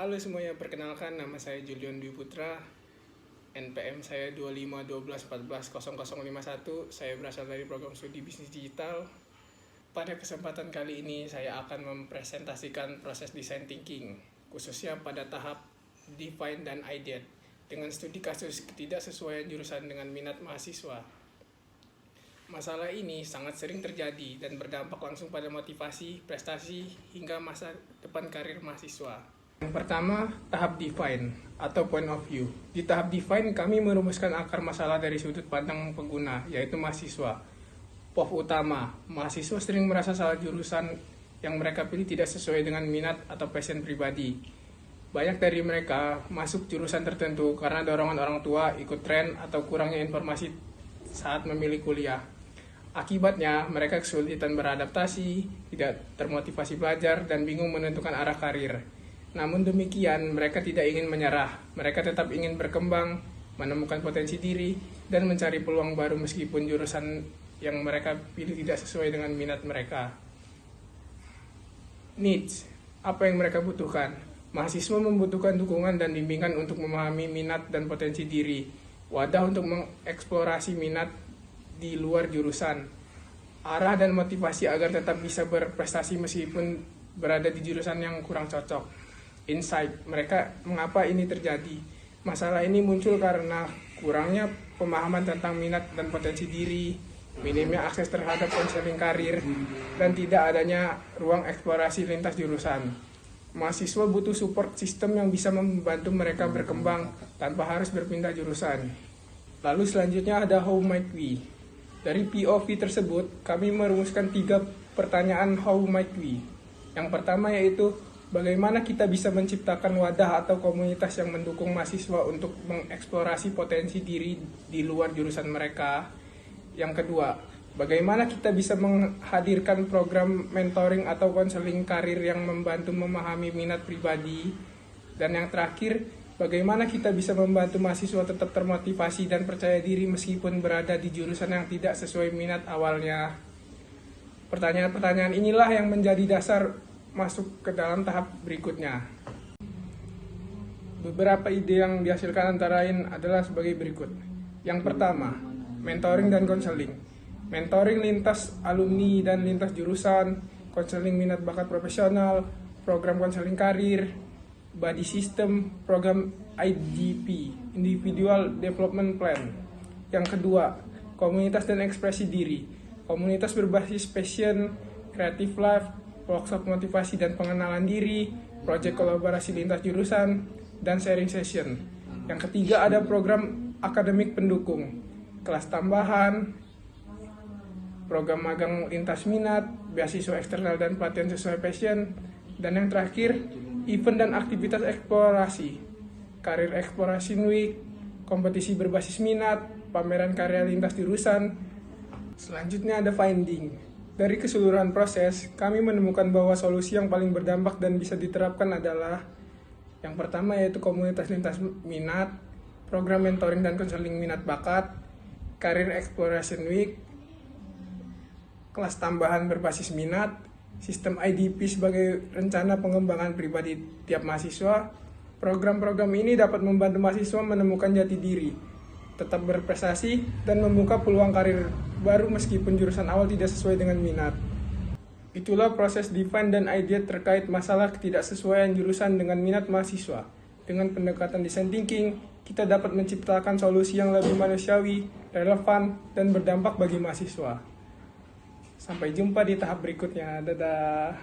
Halo semuanya, perkenalkan nama saya Julian Dwi Putra. NPM saya 2512140051. Saya berasal dari program studi bisnis digital. Pada kesempatan kali ini saya akan mempresentasikan proses design thinking, khususnya pada tahap define dan ideate, dengan studi kasus ketidaksesuaian jurusan dengan minat mahasiswa. Masalah ini sangat sering terjadi dan berdampak langsung pada motivasi, prestasi, hingga masa depan karir mahasiswa. Yang pertama, tahap define atau point of view. Di tahap define, kami merumuskan akar masalah dari sudut pandang pengguna, yaitu mahasiswa. POV utama, mahasiswa sering merasa salah jurusan yang mereka pilih tidak sesuai dengan minat atau passion pribadi. Banyak dari mereka masuk jurusan tertentu karena dorongan orang tua, ikut tren, atau kurangnya informasi saat memilih kuliah. Akibatnya, mereka kesulitan beradaptasi, tidak termotivasi belajar, dan bingung menentukan arah karir. Namun demikian, mereka tidak ingin menyerah. Mereka tetap ingin berkembang, menemukan potensi diri, dan mencari peluang baru meskipun jurusan yang mereka pilih tidak sesuai dengan minat mereka. Needs, apa yang mereka butuhkan? Mahasiswa membutuhkan dukungan dan bimbingan untuk memahami minat dan potensi diri, wadah untuk mengeksplorasi minat di luar jurusan, arah dan motivasi agar tetap bisa berprestasi meskipun berada di jurusan yang kurang cocok. Insight, mereka mengapa ini terjadi? Masalah ini muncul karena kurangnya pemahaman tentang minat dan potensi diri, minimnya akses terhadap konseling karir, dan tidak adanya ruang eksplorasi lintas jurusan. Mahasiswa butuh support sistem yang bisa membantu mereka berkembang tanpa harus berpindah jurusan. Lalu selanjutnya ada how might we. Dari POV tersebut, kami merumuskan 3 pertanyaan how might we. Yang pertama yaitu, bagaimana kita bisa menciptakan wadah atau komunitas yang mendukung mahasiswa untuk mengeksplorasi potensi diri di luar jurusan mereka? Yang kedua, bagaimana kita bisa menghadirkan program mentoring atau konseling karir yang membantu memahami minat pribadi? Dan yang terakhir, bagaimana kita bisa membantu mahasiswa tetap termotivasi dan percaya diri meskipun berada di jurusan yang tidak sesuai minat awalnya? Pertanyaan-pertanyaan inilah yang menjadi dasar masuk ke dalam tahap berikutnya. Beberapa ide yang dihasilkan antara lain adalah sebagai berikut. Yang pertama, mentoring dan konseling. Mentoring lintas alumni dan lintas jurusan, konseling minat bakat profesional, program konseling karir, buddy system, program IDP, Individual Development Plan. Yang kedua, komunitas dan ekspresi diri. Komunitas berbasis passion, creative life, workshop motivasi dan pengenalan diri, proyek kolaborasi lintas jurusan, dan sharing session. Yang ketiga ada program akademik pendukung, kelas tambahan, program magang lintas minat, beasiswa eksternal dan pelatihan sesuai passion, dan yang terakhir event dan aktivitas eksplorasi, karir exploration week, kompetisi berbasis minat, pameran karya lintas jurusan. Selanjutnya ada finding. Dari keseluruhan proses, kami menemukan bahwa solusi yang paling berdampak dan bisa diterapkan adalah yang pertama yaitu komunitas lintas minat, program mentoring dan konseling minat bakat, career exploration week, kelas tambahan berbasis minat, sistem IDP sebagai rencana pengembangan pribadi tiap mahasiswa. Program-program ini dapat membantu mahasiswa menemukan jati diri, tetap berprestasi, dan membuka peluang karir baru meskipun jurusan awal tidak sesuai dengan minat. Itulah proses define dan ideate terkait masalah ketidaksesuaian jurusan dengan minat mahasiswa. Dengan pendekatan design thinking, kita dapat menciptakan solusi yang lebih manusiawi, relevan, dan berdampak bagi mahasiswa. Sampai jumpa di tahap berikutnya. Dadah.